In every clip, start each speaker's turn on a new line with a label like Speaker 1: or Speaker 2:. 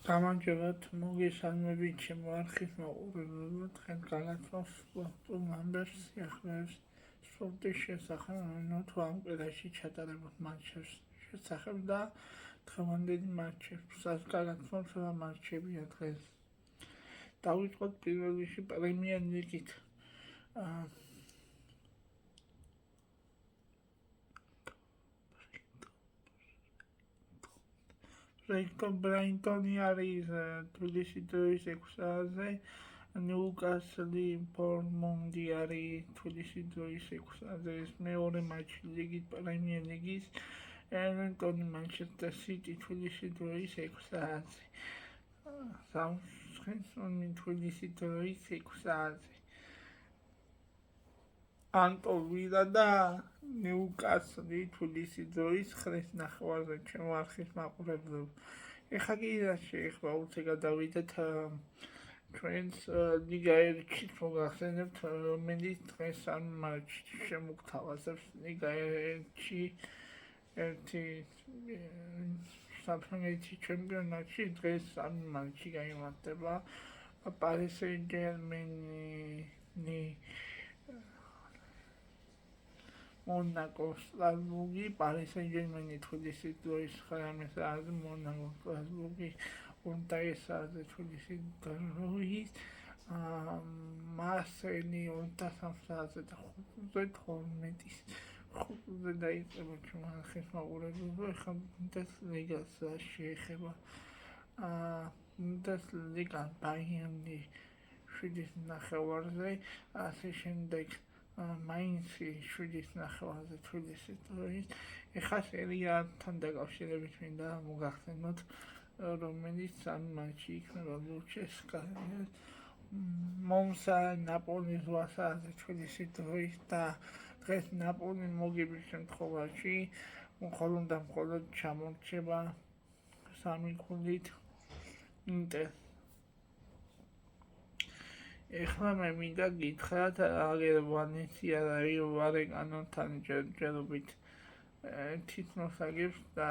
Speaker 1: გამარჯობათ, მოგესალმებით ჩემო არხის მაყურებელო. დღეს განაცხადოთ სპორტულ ნამბერს სიახლეებს სპორტის შესახებ, თუ ამ კვირაში ჩატარებულ მატჩებს შესახებ და დღევანდელი მატჩებს. განაცხადოთ რა მატჩებია დღეს. დავიწყოთ პირველ რიგში პრემიერ ლიგით. ბრაიტონი არის თბილისში დროის 6 საათზე, ნიუკასლი ბორმონდი არის თბილისში დროის 6 საათზე. ეს მეორე მატჩი ლიგით პრემიერ ლიგის. ევერტონი მანჩესტერ სიტი თბილისში დროის 6 საათზე. საუთჰემპტონი თბილისში დროის 6 საათზე. ანტონ ვილა და ნიუკასლი თბილისში დროის 9:30-ზე ჩემო არხის მაყურებელო. ეხლა კი რა შეეხება უცე გადავიდეთ ჩვენს ლიგა 1-ში, მოგახსენებთ რომელიც დღეს ამ მატჩში შემოგთავაზებს. ლიგა 1-ში ერთი საფრანგეთის ჩემპიონატში დღეს ამ მატჩი გაიმართება. პარი სენ-ჟერმენი მონაკო სტრასბურგი, პარი სენ-ჟერმენი თბილისში დროის 9 საათზე, მონაკო სტრასბურგი 5 საათზე თბილისში დროის, მარსელი 3 საათზე და 5:12 დაიწყება ჩემო არხის მაყურებელო. ეხლა ბუნდესლიგას შეეხება. ბუნდესლიგა ბაიერნი 7:30-ზე, ასე შემდეგ მაინცი 7:30-ზე თბილისში დროის. ეხლა სერიათან დაკავშირებით მინდა მოგახსენოთ, რომელიც ამ მატჩი იქნება ლუჩესკას მომსა ნაპოლის 8 საათზე თბილისში დროის და დღეს ნაპოლი მოგების შემთხვევაში მხოლოდ ჩამორჩება 3 ქულით ინტერს. ეხლა მე მინდა გითხრათ, აგერ ვალენსია რაიო ვარეკანოთან ჯერჯერობით თითქმის აგებს და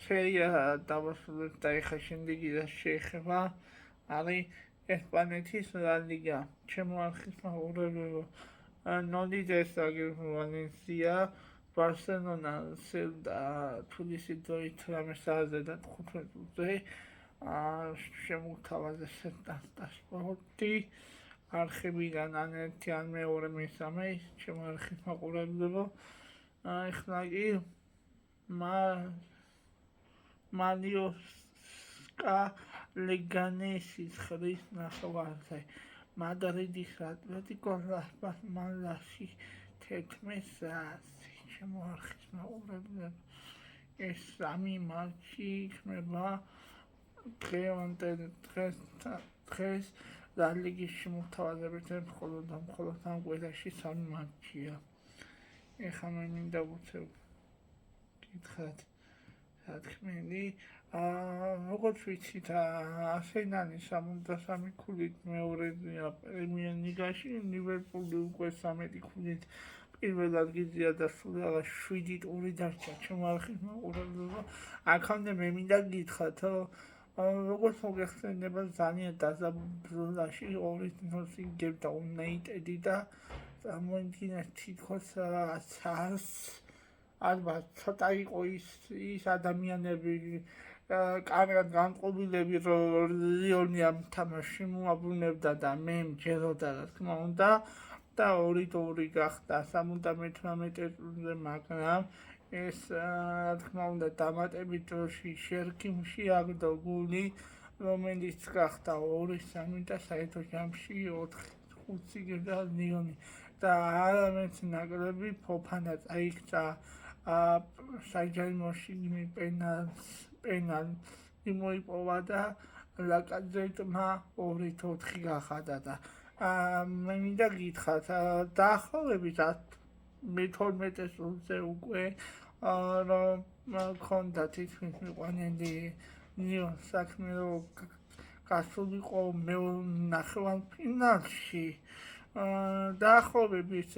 Speaker 1: სერია დავასრულეთ და ეხლა შემდეგი რა შეეხება არის ესპანეთის ლა ლიგა. ჩემო არხის მაყურებელო, 0-ს აგებს ვალენსია, ბარსელონა სელტა თბილისში დროის 18 საათზე და 15-ზე. შემოგთავაზეს სელტა სპორტი არხებიდან ან-1 ან მეორე მესამე ჩემო არხის მაყურებელო. ეხლა კი მალიორკა ლეგანესის 9:30-ზე, მადრიდის ატლეტიკო ლას პალმასში 11 საათზე ჩემო არხის მაყურებელო. ეს 3 მატჩი იქნება დღეს ლა ლიგის შემოთავაზებით. მხოლოდ ამ კვირაში 3 მატჩია. ეხლა მე მინდა უცებ გითხრათ სათქმელი. როგორც ვიცით, არსენალი 73 ქულით მეორეა პრემიერ ლიგაში, ლივერპული უკვე 13 ქულით პირველ ადგილზეა და სულ 7 ტური დარჩა ჩემო არხის მაყურებელო. აქამდე მე მინდა გითხრათ, როგორც მოგეხსენება ძალიან დაზაბრძოლაში 2-0 იგებდა უნაიტედი და წარმოიდგინე თითქოს რაღაც ალბათ ცოტა იყო ის ადამიანები კარგად განწყობილები, რომ ლიონი ამ თამაშში მოაბრუნებდა და მე მჯეროდა რა თქმა უნდა და 2-2 გახდა 78 წუთზე, მაგრამ ეს რა თქმა უნდა დამატებით დროში შერკიმში აგდო გული, რომელიც გახდა 2-3 და საერთო ჯამში 4-5 იგებდა ლიონი და არამედ ნაკრები ფოფანა წაიქცა საჯარიმოში პენალტი მოიპოვა და ლაკაზეტმა 2-4 გახადა და მე მინდა გითხრათ, დაახლოებით 12 წუთზე უკვე რომ მქონდა თითქმის მიყვანილი ლიონს საქმე, რომ გასულიყო ნახევარფინალში. დაახლოებით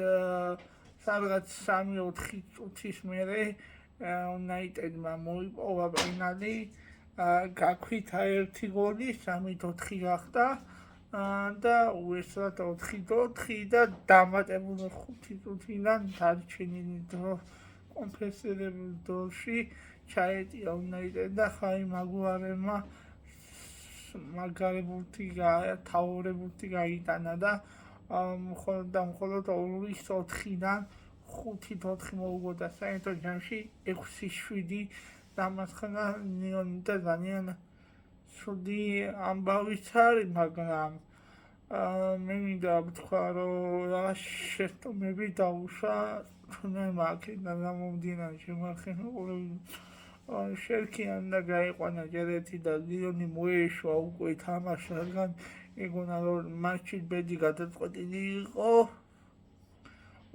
Speaker 1: სადღაც 3-4 წუთის მერე უნაიტედმა მოიპოვა პენალი გაქვით ერთი გოლი 3-4 გახდა და უეცრად 4-4 და დამატებული 5 წუთიდან დარჩენილი დრო კომპენსირებულ დროში ჩაეტია უნაიტედ და ხაი მაგუარემმა მაგარებულთი თავორებულთი გაიტანა და მხოლოდ 2-4-დან 5-4 მოუგოდა საერთო ჯამში 6-7 დამასხნა ნიონი და ძალიან ცუდი ამბავიც არის, მაგრამ მე მინდა ვთქვა, რომ რაღაც შეცდომები დაუშვა ჩვენმა აქედან გამომდინარე შემარხენებული შერქიან და გაიყვანა ჯერეთი და ლიონი მოეშვა უკვე თამაში, რადგან ეგონა რომ მატჩი ბედი გადაწყვეტილი იყო,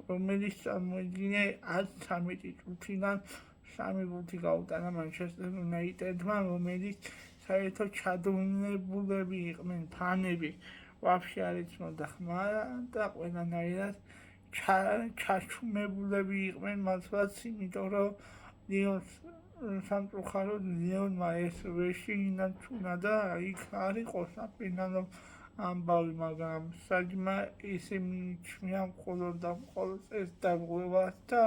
Speaker 1: რომელიც წარმოიდგინე 13 წუთიდან 3 წუთი გაუტანა მანჩესტერ იუნაიტედმა, რომელიც საერთოდ ჩადონებულები იყვნენ ფანები, ვაფშე არ იცნობდა ხმა და ყველანაირად ჩაჩუმებულები იყვნენ მათაც, იმიტომ რომ ლიონს სამწუხაროდ ლიონმა ეს ვეში ინაჩუნა და იქ არ იყო საფინალო ამბავი, მაგრამ საჯმა ისე მიჩნია მხოლოდ და მხოლოდ ეს დაგხვევას და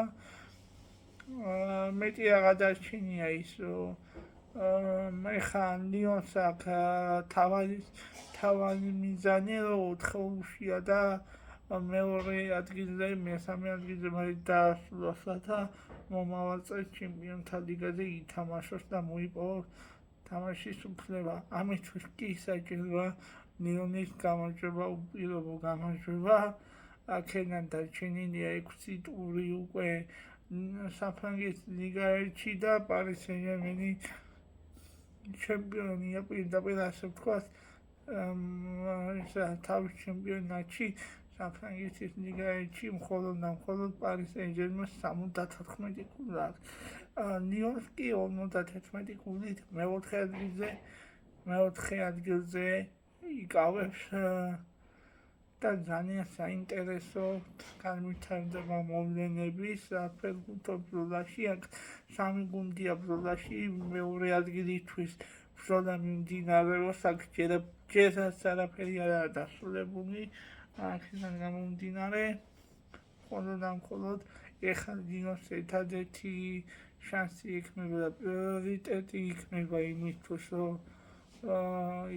Speaker 1: მეტი აღარ დარჩენია ის, რომ ეხლა ლიონს აქვს თავარი მიზანი, რომ 4-ია და მეორე ადგილზე, მესამე ადგილზე მაინც დაასრულოს და მომავალ წელს ჩემპიონთა ლიგაზე ითამაშოს და მოიპოვოს თამაშის უფლება. ამისთვის კი საჭიროა ლიონის გამარჯვება, უპირობო გამარჯვება. აქედან დარჩენილია 6 ტური უკვე საფრანგეთის ლიგა 1-ში და პარი სენ-ჟერმენი ჩემპიონია პირდაპირ ასე ვთქვათ თავის ჩემპიონატში საფრანგეთის ლიგა 1-ში მხოლოდ და მხოლოდ პარი სენ-ჟერმენს 74 გოლი აქვს. ლიონს კი 51 გოლით მეოთხე ადგილზე იკავებს და ძალიან საინტერესო განვითარდება მოვლენების საფეხბურთო ბრძოლაში. აქ 3 გუნდია ბრძოლაში, მეორე ადგილისთვის ბრძოლა მიმდინარეობს, აქ ჯერაც არაფერი არაა დასრულებული. აქედან გამომდინარე, მხოლოდ და მხოლოდ ეხლა ლიონს ერთადერთი შანსი იქნება და პრიორიტეტი იქნება იმისთვის, რომ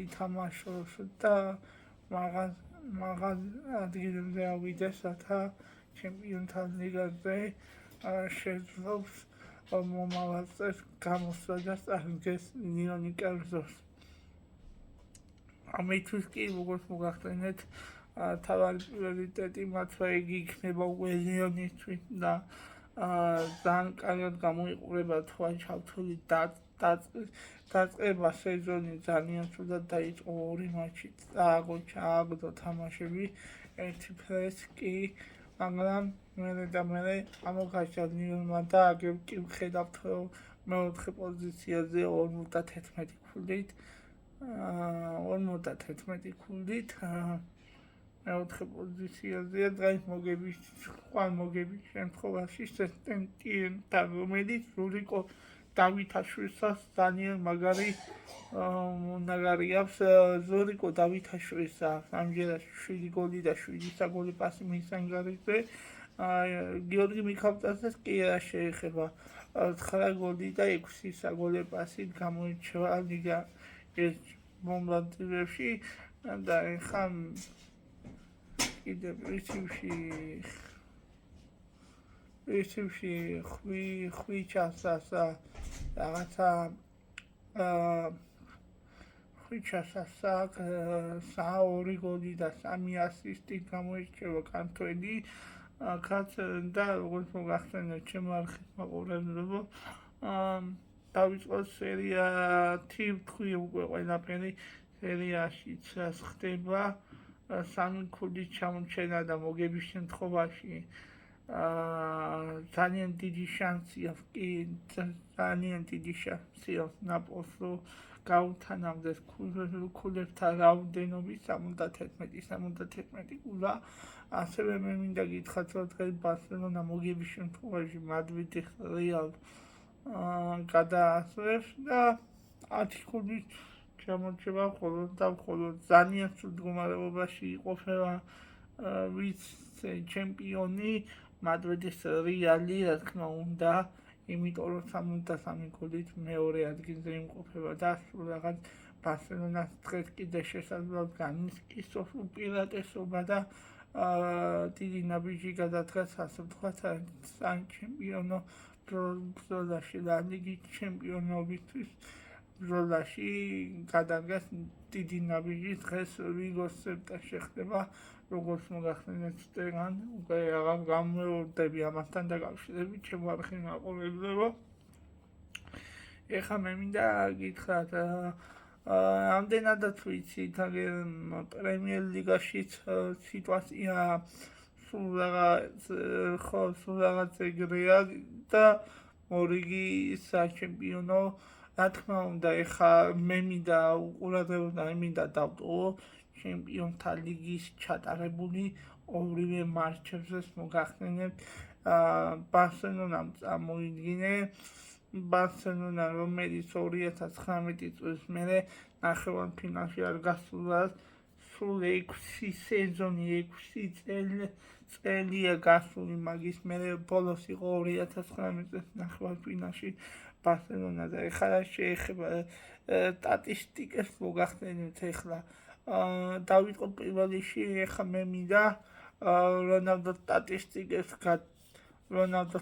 Speaker 1: ითამაშოს და მაღალ ადგილებზე ავიდეს, რათა ჩემპიონთა ლიგაზე შეძლოს მომავალ წელს გამოსვლა და წარდგეს ლიონი კერძოს. ამისთვის კი, როგორც მოგახსენეთ, თავარი პრიორიტეტი მათმა იგი იქნება უკვე ლიონისთვის და ძალიან კარგად გამოიყურება თქვა ჩავთვლი დაწყება სეზონი ძალიან ცუდად დაიწყო 2 მატჩი ჩააგდო თამაშები, ერთი ფრესკი, მაგრამ მერე ამოგაჩა ლიონმა და აგერ კი ვხედავთ, რომ მეოთხე პოზიციაზე 51 ქულით, 51 ქულით მეოთხე პოზიციაზეა დღეს მოგების შემთხვევაში სესტენტიენთან, რომელიც რურიკო დავითაშვილსაც ძალიან მაგარი მონაგარი აქვს. ზურიკო დავითაშვილს ამჯერად 7 გოლი და 7 საგოლე პასი მისანგარიზე. გიორგი მიქავწაძეს კი რა შეეხება 9 გოლი და 6 საგოლე პასით გამოირჩევა ლიგა ეს მომლადრებში და ეხლა კიდე პრინციპში ხვიჩასას რაღაცა ხვიჩასას 2 გოლი და 3 ასისტი გამოირჩევა კანტონი კაც და როგორც მოგახსენეთ ჩემო არხის მაყურებლებო დავიწყოთ სერია თვი უკვე ყველაფერი სერიაშიც ხდება 3 ქულის ჩამორჩენა და მოგების შემთხვევაში ძალიან დიდი შანსია ნაპოლს გაუთანამდეს ქულებთან რაოდენობით 71 გოლა. ასევე მე მინდა გითხრათ, რომ დღეს ბარსელონა მოგების შემთხვევაში მადრიდის რეალს გადაასწრებს და 10 ჩამორჩება მხოლოდ და მხოლოდ ძალიან სულ მდგომარეობაში იყოფება ვიცე-ჩემპიონი მადრიდის რეალი, რა თქმა უნდა, იმიტომ რომ 63 გოლით მეორე ადგილზე იმყოფება და სულ რაღაც ბარსელონას დღეს კიდე შესაძლოა განიცდის უპირატესობა და დიდი ნაბიჯი გადადგას, ასე ვთქვათ, საჩემპიონო ბრძოლაში, ლა ლიგის ჩემპიონობისთვის ბრძოლაში გადადგას დიდი ნაბიჯი. დღეს ვიგოს სერტა შეხდება, როგორც მოგახსენეთ სტეგან, უკვე აღარ გამეორდები ამასთან დაკავშირებით, ჩემო არხი მაყურებლებო. ეხლა მე მინდა გითხრათ, ამდენადაც ვიცით, პრემიერ ლიგაშიც სიტუაცია სულ რაღაც ეგრეა და მორიგი საჩემპიონო, რა თქმა უნდა, ეხლა მე მინდა უყურადღებოდ მინდა დავტოვო ჩემპიონთა ლიგის ჩატარებული ორივე მატჩებზე მოგახსენებთ, ბარსელონამ წამოიდგინა, ბარსელონა, რომელიც 2019 წლის მერე ნახევარფინალში არ გასულა, სულ 6 სეზონი, 6 წელია გასული, მაგის მერე ბოლოს იყო 2019 წლის ნახევარფინალში ბარსელონა და ეხლა შეეხება სტატისტიკას მოგახსენებთ. ეხლა დავიწყო პირველ რიგში, ეხლა მე მინდა რონალდოს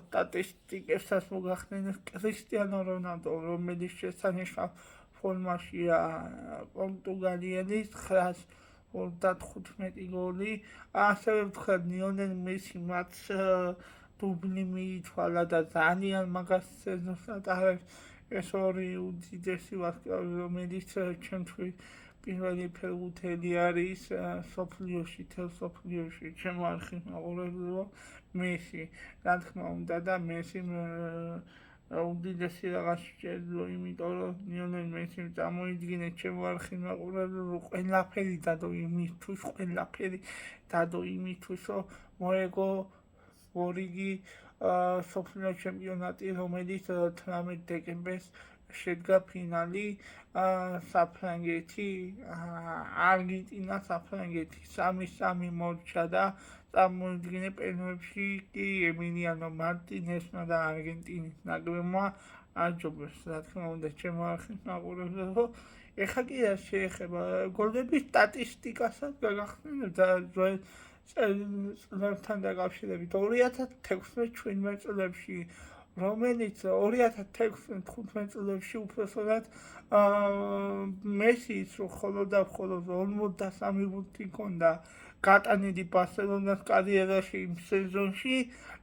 Speaker 1: სტატისტიკებსაც მოგახსენებთ. კრისტიანო რონალდო, რომელიც შესანიშნავ ფორმაშია, პორტუგალიელის 955 გოლი, ასევე ვთქვათ, ლიონელ მესი მათ დუბლი მიითვალა და ძალიან მაგას სეზონს ატარებს. ეს ორი უდიდესი ვარსკვლავი, რომელიც ჩემთვის პირველი ფეხბურთელი არის სოფლიოში, თელ სოფლიოში, ჩემო არხის მაყურებლებო, მესი, რა თქმა უნდა და მესიმ უდიდესი რაღაც შეძლო, იმიტომ რომ ლიონელ მესიმ წამოიდგინა, ჩემო არხის მაყურებლებო, ყველაფერი დადო იმისთვის, რომ მოეგო მორიგი სოფლიო ჩემპიონატი, რომელიც 18 დეკემბერს შედგა ფინალი, საფრანგეთი, არგენტინა, საფრანგეთი 3-3 მორჩა და წამოიდგინა პენალტებში კი ემილიანო მარტინესმა და არგენტინის ნაკრებმა აჯობეს, რა თქმა უნდა, ჩემო არხის მაყურებლებო. ეხლა კი რა შეეხება გოლების სტატისტიკასაც გაგახსენებთ წლებთან დაკავშირებით 2016-17 წლებში, რომელიც 2016-15 წლებში უпроსოდ მესის მხოლოდ და მხოლოდ 53 ბურთი ჰქონდა გატანილი ბარსელონას კარიერაში იმ სეზონში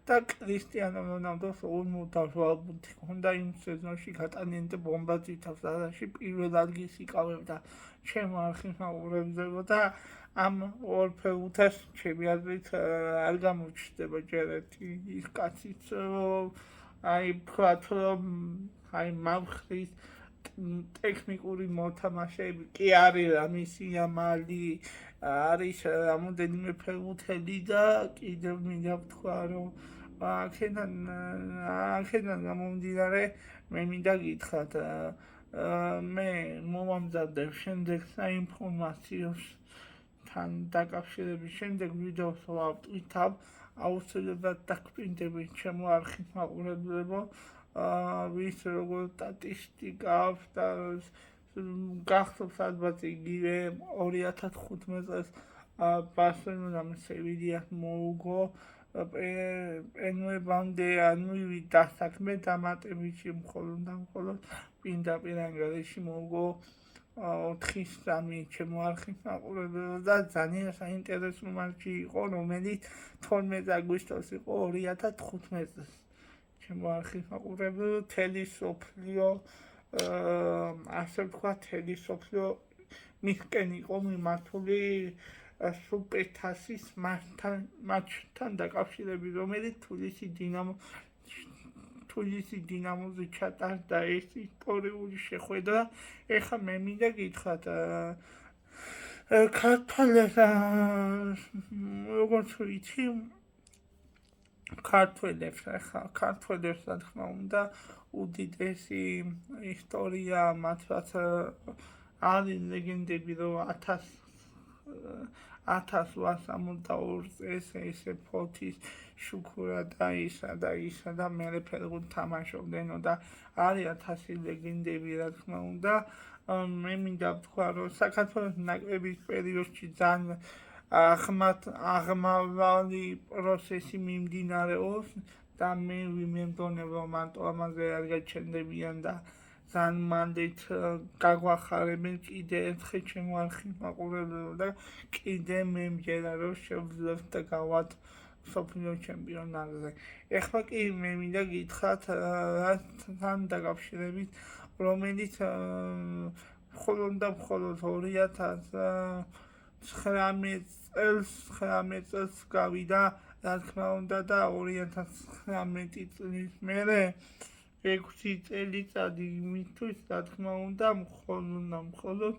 Speaker 1: და კრისტიანო რონალდოს 58 ბურთი ჰქონდა იმ სეზონში გატანილი და ბომბაზიტავს არაში პირველ ადგილს იკავებდა. ჩემო არხის მაყურებლებო და ამ ორ ფეხბურთელს ჩემი აზრით არ გამოჩნდება ჯერ ერთი ის კაციც, ვთქვათ, რომ მავხრის ტექნიკური მოთამაშეები კი არის რამისი ამალი, არის რამოდენიმე ფეხბურთელი და კიდევ მინდა ვთქვა, რომ აქედან გამომდინარე მე მინდა გითხრათ, მე მომამზადებ შემდეგ საინფორმაციოს თან დაკავშირების შემდეგ ვიდეოს ვავტვირთავ, აუცილებლად დაგპრინტებით ჩემო არხის მაყურებლებო, ვის როგორ სტატისტიკა აქვს და გახსოვს ალბათ იგივე 2015 წელს ბარსელონამ სევილიას მოუგო პენუებამდე მივიდა დასაქმე დამატებითი მხოლოდ პირდაპირ ანგარიში მოუგო 4-3 ჩემო არხის მაყურებლებო და ძალიან საინტერესო მატჩი იყო, რომელიც 12 აგვისტოს იყო 2015 წელს. ჩემო არხის მაყურებლებო, მთელი სოფლიო, ასე ვთქვათ, მთელი სოფლიო მისკენ იყო მიმართული სუპერთასის მატჩთან დაკავშირებით, რომელიც თბილისი დინამოზე ჩატარდა ეს ისტორიული შეხვედრა. ეხლა მე მინდა გითხრათ, ქართველებს, როგორც ვიცი, ქართველებს რა თქმა უნდა უდიდესი ისტორია მათაც არის ლეგენდები რომ 1862 წელს ესე ფოთის შუქურა და ისა და მერე ფეხბურთს თამაშობდნენო და არის 1000 ლეგენდები რა თქმა უნდა მე მინდა ვთქვა რომ საქართველოს ნაკრების პერიოდში ძალიან აღმავალი პროცესი მიმდინარეობს და მე ვიმემგონებ რომ მარტო ამაზე არ გაჩნდებიან და ძალიან მანდით გაგვახარებენ კიდე ერთხელ ჩემო არხის მაყურებელო და კიდე მე მჯერა რომ შევძლებ და გავალთ მსოფლიო ჩემპიონატზე. ეხლა კი მე მინდა გითხრათ რასთან დაკავშირებით რომელიც მხოლოდ და მხოლოდ 2019 წელს გავიდა რა თქმა უნდა და 2019 წლის მერე 6 წელიწადი იმისთვის რა თქმა უნდა მხოლოდ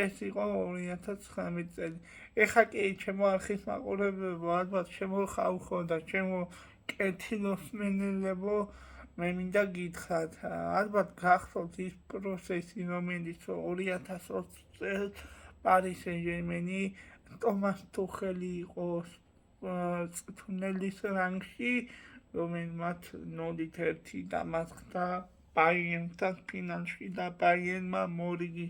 Speaker 1: ეს იყო 2019 წელი. ეხლა კი ჩემო არხის მაყურებლებო ალბათ ჩემო ხალხო და ჩემო კეთილოსმენელებო მე მინდა გითხრათ ალბათ გახსოვთ ის პროცესი რომელიც 2020 წელს პარი სენ-ჟერმენი ტომას ტუხელი იყო წვრთნელის რანგში რომელმაც 0-1 დამარცხდა ბაიერნთან ფინალში და ბაიერნმა მორიგი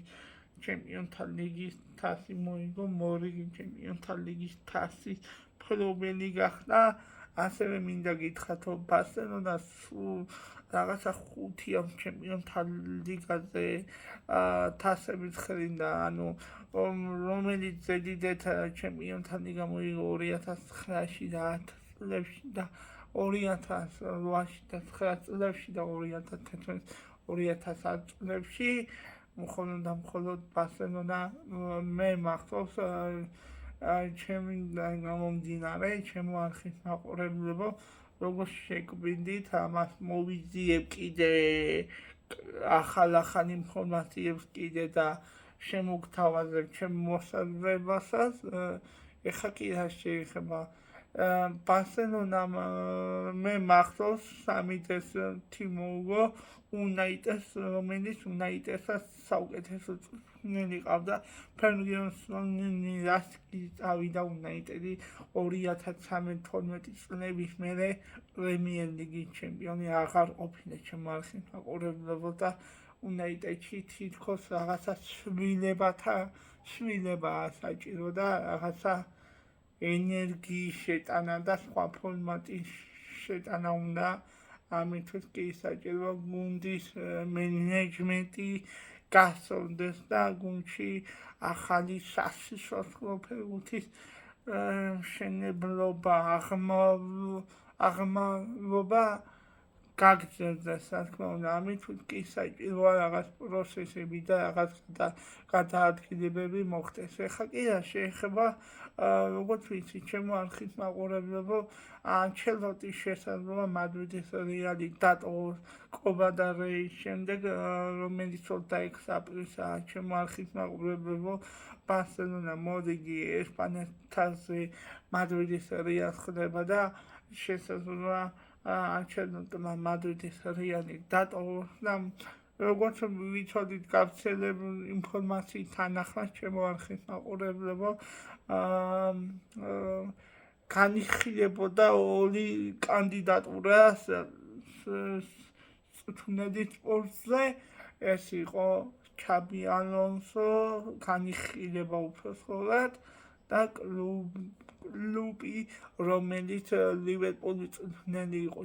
Speaker 1: ჩემპიონთა ლიგის თასი მოიგო მორიგი ჩემპიონთა ლიგის თასის მფლობელი გახდა ასევე მინდა გითხრათ რომ ბარსელონას რაღაცა 5 ჩემპიონთა ლიგაზე თასებით ხრინდა ანუ რომელიც ზედიდეთ ჩემპიონთა ლიგა მოიგო 2009-ში და 10 წლებში და 2008-ში და 9 წლებში და 2011-2010 წლებში მხოლოდ ბარსელონა მე მახსოვს ჩემი გამომდინარე ჩემო არხის მაყურებლებო როგორც შეგვიდით ამას მოვიძიებ კიდე ახალ ინფორმაციებს კიდე და შემოგთავაზებ ჩემ მოსაზრებასაც ეხლა კი რა შეიძლება ბარსელონამ მე მახსოვს 3 წელი მოუგო უნაიტეს რომელიც უნაიტესაც საუკეთესო წვრთნელი ყავდა ფერნანდო რასკი წავიდა უნაიტედი 2013-12 წლების მერე პრემიერ ლიგის ჩემპიონი აღარ ყოფილა ჩემო არხის მაყურებლებო და უნაიტედში თითქოს რაღაცა შვილებაა საჭირო და რაღაცა ენერგიის შეტანა და სხვა ფორმატის შეტანა უნდა ამისთვის კი საჭირო გუნდის მენეჯმენტი გასწორდეს და გუნდში ახალი სასიცოცხლო ფეხბურთის მშენებლობა აღმავლობა გაგრძელდეს რა თქმა უნდა ამისთვის კი საჭიროა რაღაც პროცესები და რაღაც გადაადგილებები მოხდეს. ეხლა კი რა შეეხება როგორც ვიცი ჩემო არხის მაყურებლებო ანჩელოტის შესაძლოა მადრიდის რეალი დატოვოს კოპა და რეის შემდეგ რომელიც 26 აპრილსაა ჩემო არხის მაყურებლებო ბარსელონა მორიგი ესპანეთის თასზე მადრიდის რეალს ხვდება და შესაძლოა ანჩელოტმა მადრიდის რეალი დატოვოს და როგორც ვიცოდით გავრცელებული ინფორმაციით თანახმად ჩემო არხის მაყურებლებო განიხილებოდა 2 კანდიდატურა წვრთნელის პოსტზე ეს იყო ჩაბი ალონსო განიხილება უბრალოდ და კლუბი რომელიც ლივერპულის წვრთნელი იყო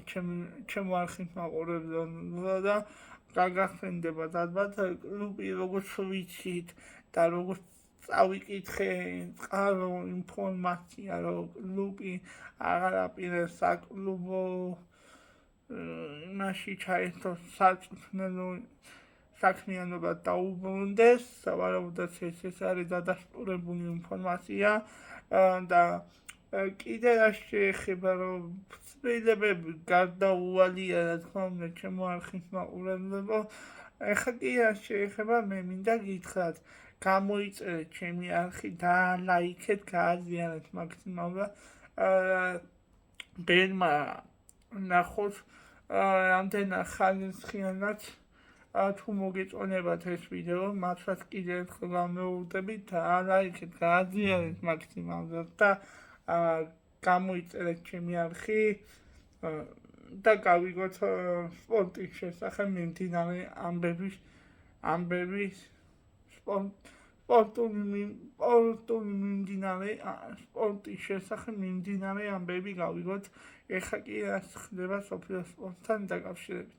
Speaker 1: ჩემო არხის მაყურებელო და გაგახსენდებათ ალბათ კლუბი როგორც ვიცით და როგორც წავიკითხე წყარო ინფორმაცია რომ კლუბი აღარაპირებს საკლუბო იმაში ჩაერთოს საწვრთნელო საქმიანობა დაუბრუნდეს სავარაუდოდ ეს არის დადასტურებული ინფორმაცია და კიდე რა შეეხება რომ ცვლილებები გარდაუვალია რა თქმა უნდა ჩემო არხის მაყურებლებო ეხლა კი რა შეეხება მე მინდა გითხრათ გამოიწერეთ ჩემი არხი და ლაიქეთ გააზიანეთ მაქსიმალურად ბერმა ნახოს რამდენად ხალისხიანად თუ მოგეწონებათ ეს ვიდეო, მათაც კიდევ ერთხელ გამოვუდებით და ლაიქით გააზიარეთ მაქსიმალურად და გამოიწერეთ ჩემი არხი და გავიგოთ სპორტის შესახებ მიმდინარე ამბების სპორტის შესახებ მიმდინარე ამბები გავიგოთ. ეხლა კი რაც ხდება სოფლიო სპორტთან დაკავშირებით.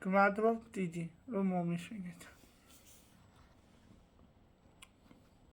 Speaker 1: გმადლობთ დიდი, რომ მომისმინეთ.